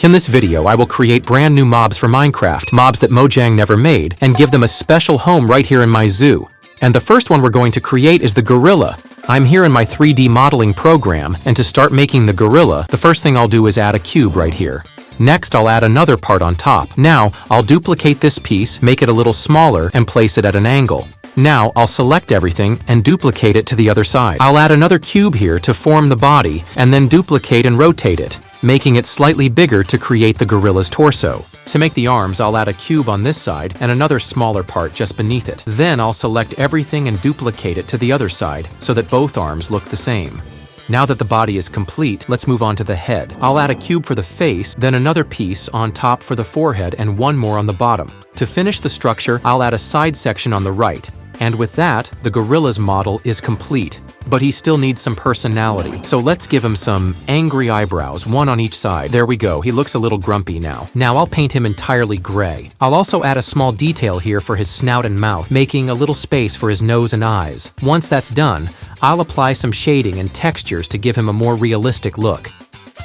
In this video, I will create brand new mobs for Minecraft, mobs that Mojang never made, and give them a special home right here in my zoo. And the first one we're going to create is the gorilla. I'm here in my 3D modeling program, and to start making the gorilla, the first thing I'll do is add a cube right here. Next, I'll add another part on top. Now, I'll duplicate this piece, make it a little smaller, and place it at an angle. Now, I'll select everything and duplicate it to the other side. I'll add another cube here to form the body, and then duplicate and rotate it, making it slightly bigger to create the gorilla's torso. To make the arms, I'll add a cube on this side and another smaller part just beneath it. Then I'll select everything and duplicate it to the other side so that both arms look the same. Now that the body is complete, let's move on to the head. I'll add a cube for the face, then another piece on top for the forehead and one more on the bottom. To finish the structure, I'll add a side section on the right. And with that, the gorilla's model is complete. But he still needs some personality. So let's give him some angry eyebrows, one on each side. There we go, he looks a little grumpy now. Now I'll paint him entirely gray. I'll also add a small detail here for his snout and mouth, making a little space for his nose and eyes. Once that's done, I'll apply some shading and textures to give him a more realistic look.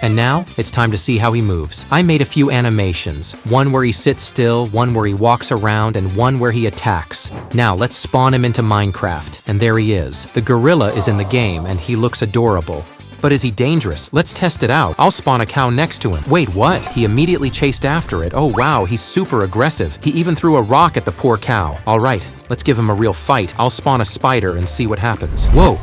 And now, it's time to see how he moves. I made a few animations, one where he sits still, one where he walks around, and one where he attacks. Now, let's spawn him into Minecraft, and there he is. The gorilla is in the game, and he looks adorable. But is he dangerous? Let's test it out. I'll spawn a cow next to him. Wait, what? He immediately chased after it. Oh wow, he's super aggressive. He even threw a rock at the poor cow. All right, let's give him a real fight. I'll spawn a spider and see what happens. Whoa!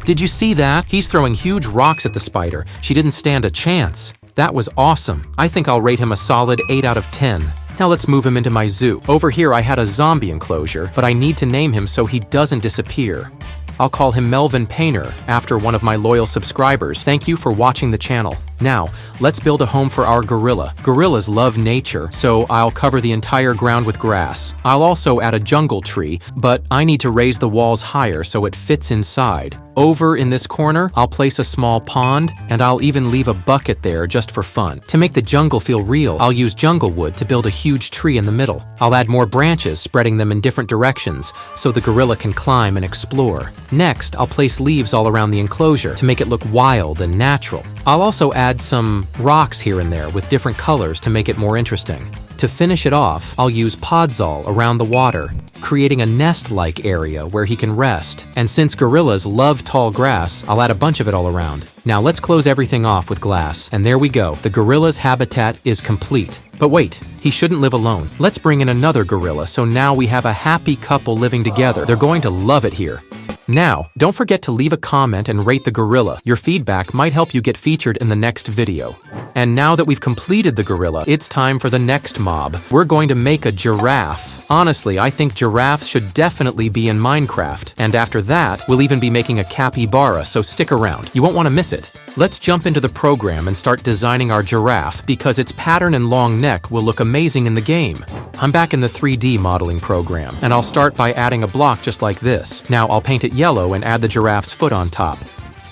Did you see that? He's throwing huge rocks at the spider. She didn't stand a chance. That was awesome. I think I'll rate him a solid 8 out of 10. Now let's move him into my zoo. Over here I had a zombie enclosure, but I need to name him so he doesn't disappear. I'll call him Melvin Painter, after one of my loyal subscribers. Thank you for watching the channel. Now, let's build a home for our gorilla. Gorillas love nature, so I'll cover the entire ground with grass. I'll also add a jungle tree, but I need to raise the walls higher so it fits inside. Over in this corner, I'll place a small pond, and I'll even leave a bucket there just for fun. To make the jungle feel real, I'll use jungle wood to build a huge tree in the middle. I'll add more branches, spreading them in different directions, so the gorilla can climb and explore. Next, I'll place leaves all around the enclosure to make it look wild and natural. I'll also add some rocks here and there with different colors to make it more interesting. To finish it off, I'll use podzol around the water, creating a nest-like area where he can rest. And since gorillas love tall grass, I'll add a bunch of it all around. Now let's close everything off with glass. And there we go, the gorilla's habitat is complete. But wait, he shouldn't live alone. Let's bring in another gorilla so now we have a happy couple living together. They're going to love it here. Now, don't forget to leave a comment and rate the gorilla. Your feedback might help you get featured in the next video. And now that we've completed the gorilla, it's time for the next mob. We're going to make a giraffe. Honestly, I think giraffes should definitely be in Minecraft. And after that, we'll even be making a capybara, so stick around. You won't want to miss it. Let's jump into the program and start designing our giraffe because its pattern and long neck will look amazing in the game. I'm back in the 3D modeling program, and I'll start by adding a block just like this. Now I'll paint it yellow and add the giraffe's foot on top.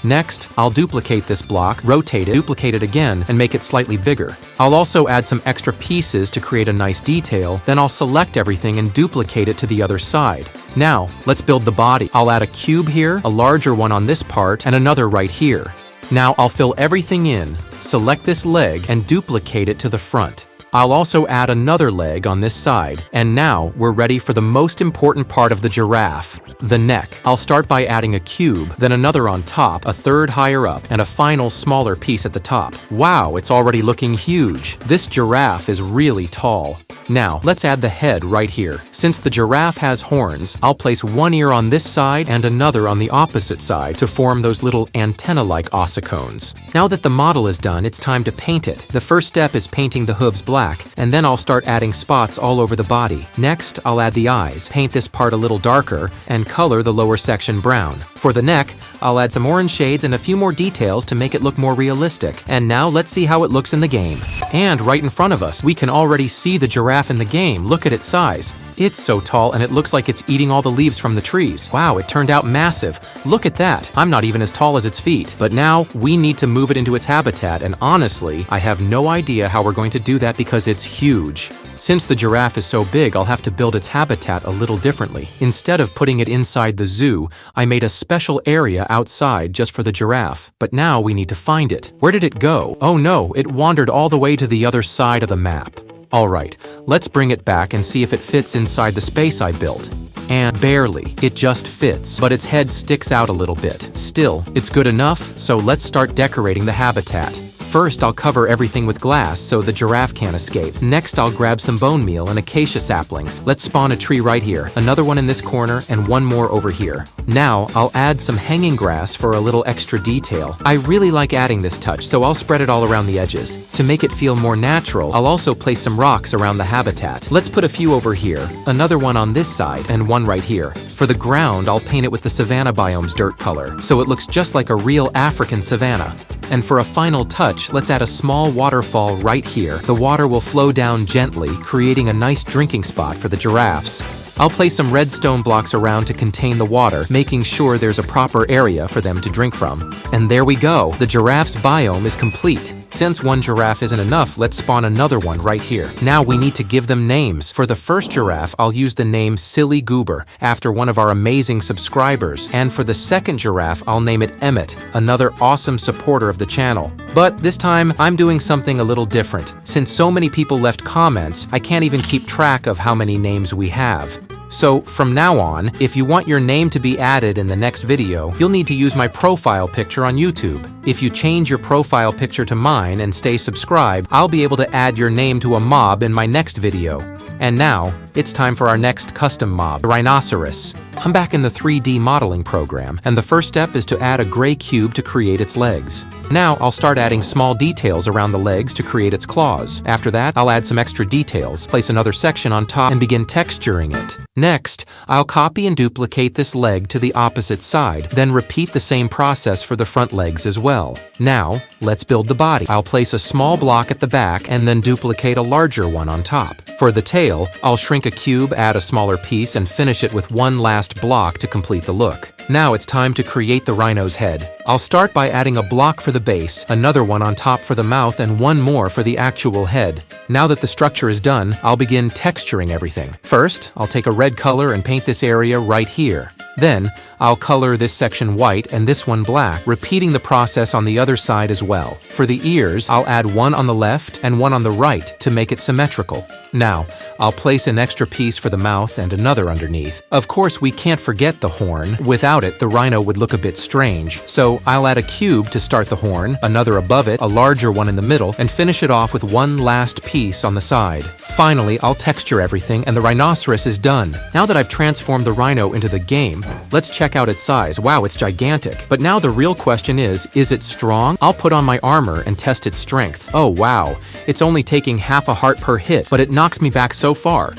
Next, I'll duplicate this block, rotate it, duplicate it again, and make it slightly bigger. I'll also add some extra pieces to create a nice detail, then I'll select everything and duplicate it to the other side. Now, let's build the body. I'll add a cube here, a larger one on this part, and another right here. Now I'll fill everything in, select this leg, and duplicate it to the front. I'll also add another leg on this side, and now we're ready for the most important part of the giraffe, the neck. I'll start by adding a cube, then another on top, a third higher up, and a final smaller piece at the top. Wow, it's already looking huge. This giraffe is really tall. Now, let's add the head right here. Since the giraffe has horns, I'll place one ear on this side and another on the opposite side to form those little antenna-like ossicones. Now that the model is done, it's time to paint it. The first step is painting the hooves black, and then I'll start adding spots all over the body. Next, I'll add the eyes, paint this part a little darker, and color the lower section brown. For the neck, I'll add some orange shades and a few more details to make it look more realistic. And now let's see how it looks in the game. And right in front of us, we can already see the giraffe in the game. Look at its size. It's so tall and it looks like it's eating all the leaves from the trees. Wow, it turned out massive. Look at that. I'm not even as tall as its feet. But now we need to move it into its habitat, and honestly, I have no idea how we're going to do that because it's huge. Since the giraffe is so big, I'll have to build its habitat a little differently. Instead of putting it inside the zoo, I made a special area outside just for the giraffe. But now we need to find it. Where did it go? Oh no, it wandered all the way to the other side of the map. Alright, let's bring it back and see if it fits inside the space I built. And barely, it just fits, but its head sticks out a little bit. Still, it's good enough, so let's start decorating the habitat. First, I'll cover everything with glass so the giraffe can't escape. Next, I'll grab some bone meal and acacia saplings. Let's spawn a tree right here, another one in this corner, and one more over here. Now, I'll add some hanging grass for a little extra detail. I really like adding this touch, so I'll spread it all around the edges. To make it feel more natural, I'll also place some rocks around the habitat. Let's put a few over here, another one on this side, and one right here. For the ground, I'll paint it with the savanna biome's dirt color, so it looks just like a real African savanna. And for a final touch, let's add a small waterfall right here. The water will flow down gently, creating a nice drinking spot for the giraffes. I'll place some redstone blocks around to contain the water, making sure there's a proper area for them to drink from. And there we go, the giraffe's biome is complete. Since one giraffe isn't enough, let's spawn another one right here. Now we need to give them names. For the first giraffe, I'll use the name Silly Goober, after one of our amazing subscribers. And for the second giraffe, I'll name it Emmett, another awesome supporter of the channel. But this time, I'm doing something a little different. Since so many people left comments, I can't even keep track of how many names we have. So, from now on, if you want your name to be added in the next video, you'll need to use my profile picture on YouTube. If you change your profile picture to mine and stay subscribed, I'll be able to add your name to a mob in my next video. And now, it's time for our next custom mob, the rhinoceros. I'm back in the 3D modeling program, and the first step is to add a gray cube to create its legs. Now, I'll start adding small details around the legs to create its claws. After that, I'll add some extra details, place another section on top, and begin texturing it. Next, I'll copy and duplicate this leg to the opposite side, then repeat the same process for the front legs as well. Now, let's build the body. I'll place a small block at the back and then duplicate a larger one on top. For the tail, I'll shrink a cube, add a smaller piece, and finish it with one last block to complete the look. Now it's time to create the rhino's head. I'll start by adding a block for the base, another one on top for the mouth, and one more for the actual head. Now that the structure is done, I'll begin texturing everything. First, I'll take a red color and paint this area right here. Then, I'll color this section white and this one black, repeating the process on the other side as well. For the ears, I'll add one on the left and one on the right to make it symmetrical. Now, I'll place an extra piece for the mouth and another underneath. Of course, we can't forget the horn. Without it, the rhino would look a bit strange. So, I'll add a cube to start the horn, another above it, a larger one in the middle, and finish it off with one last piece on the side. Finally, I'll texture everything and the rhinoceros is done. Now that I've transformed the rhino into the game, let's check out its size. Wow, it's gigantic. But now the real question is it strong? I'll put on my armor and test its strength. Oh wow, it's only taking half a heart per hit, but it knocks me back so far.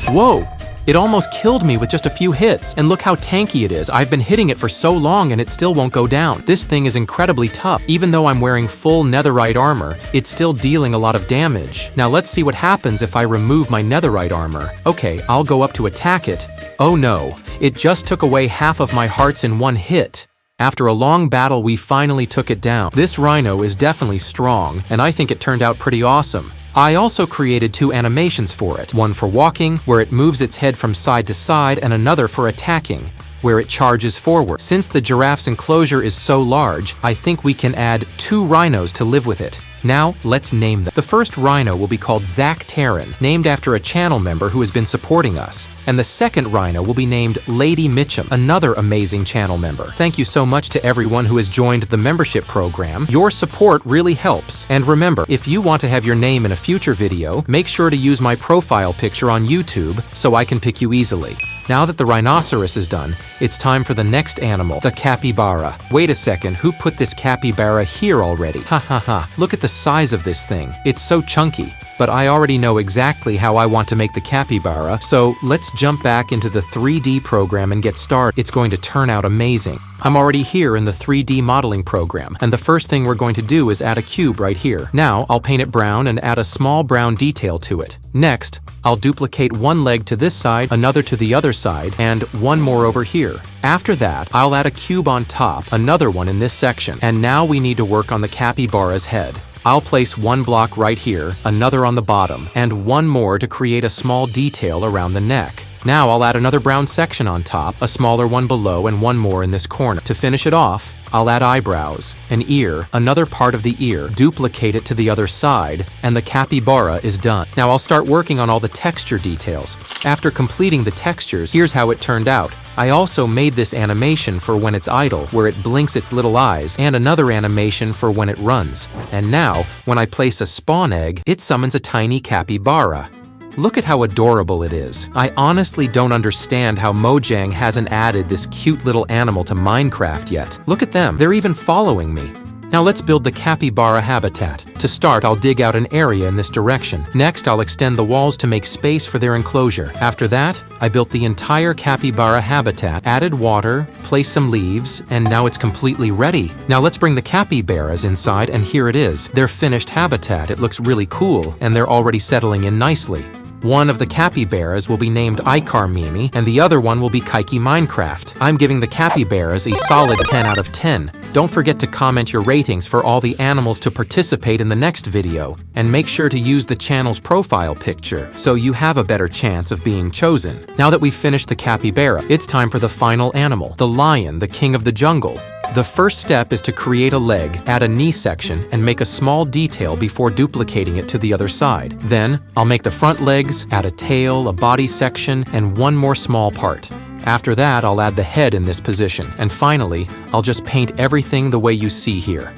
Whoa! It almost killed me with just a few hits, and look how tanky it is. I've been hitting it for so long and it still won't go down. This thing is incredibly tough. Even though I'm wearing full netherite armor, it's still dealing a lot of damage. Now let's see what happens if I remove my netherite armor. Okay, I'll go up to attack it. Oh no, it just took away half of my hearts in one hit. After a long battle, we finally took it down. This rhino is definitely strong, and I think it turned out pretty awesome. I also created two animations for it, one for walking, where it moves its head from side to side, and another for attacking, where it charges forward. Since the giraffe's enclosure is so large, I think we can add 2 rhinos to live with it. Now, let's name them. The first rhino will be called Zach Terran, named after a channel member who has been supporting us. And the second rhino will be named Lady Mitchum, another amazing channel member. Thank you so much to everyone who has joined the membership program. Your support really helps. And remember, if you want to have your name in a future video, make sure to use my profile picture on YouTube so I can pick you easily. Now that the rhinoceros is done, it's time for the next animal, the capybara. Wait a second, who put this capybara here already? Ha ha ha, look at the size of this thing. It's so chunky. But I already know exactly how I want to make the capybara, so let's jump back into the 3D program and get started. It's going to turn out amazing. I'm already here in the 3D modeling program, and the first thing we're going to do is add a cube right here. Now, I'll paint it brown and add a small brown detail to it. Next, I'll duplicate one leg to this side, another to the other side, and one more over here. After that, I'll add a cube on top, another one in this section, and now we need to work on the capybara's head. I'll place one block right here, another on the bottom, and one more to create a small detail around the neck. Now I'll add another brown section on top, a smaller one below, and one more in this corner. To finish it off, I'll add eyebrows, an ear, another part of the ear, duplicate it to the other side, and the capybara is done. Now I'll start working on all the texture details. After completing the textures, here's how it turned out. I also made this animation for when it's idle, where it blinks its little eyes, and another animation for when it runs. And now, when I place a spawn egg, it summons a tiny capybara. Look at how adorable it is. I honestly don't understand how Mojang hasn't added this cute little animal to Minecraft yet. Look at them, they're even following me. Now let's build the capybara habitat. To start, I'll dig out an area in this direction. Next, I'll extend the walls to make space for their enclosure. After that, I built the entire capybara habitat, added water, placed some leaves, and now it's completely ready. Now let's bring the capybaras inside, and here it is, their finished habitat. It looks really cool, and they're already settling in nicely. One of the capybaras will be named Icar Mimi, and the other one will be Kaiki Minecraft. I'm giving the capybaras a solid 10 out of 10. Don't forget to comment your ratings for all the animals to participate in the next video, and make sure to use the channel's profile picture so you have a better chance of being chosen. Now that we've finished the capybara, it's time for the final animal, the lion, the king of the jungle. The first step is to create a leg, add a knee section, and make a small detail before duplicating it to the other side. Then, I'll make the front legs, add a tail, a body section, and one more small part. After that, I'll add the head in this position. And finally, I'll just paint everything the way you see here.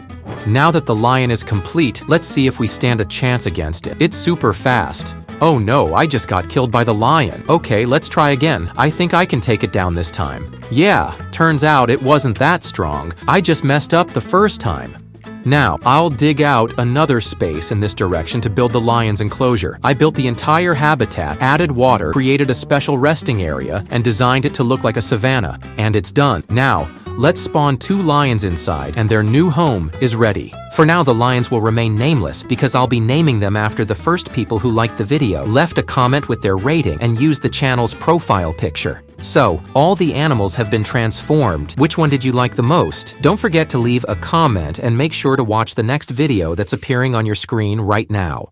Now that the lion is complete, let's see if we stand a chance against it. It's super fast. Oh no, I just got killed by the lion. Okay, let's try again. I think I can take it down this time. Yeah, turns out it wasn't that strong. I just messed up the first time. Now, I'll dig out another space in this direction to build the lion's enclosure. I built the entire habitat, added water, created a special resting area, and designed it to look like a savanna. And it's done. Now, let's spawn 2 lions inside, and their new home is ready. For now, the lions will remain nameless because I'll be naming them after the first people who liked the video, left a comment with their rating, and used the channel's profile picture. So, all the animals have been transformed. Which one did you like the most? Don't forget to leave a comment and make sure to watch the next video that's appearing on your screen right now.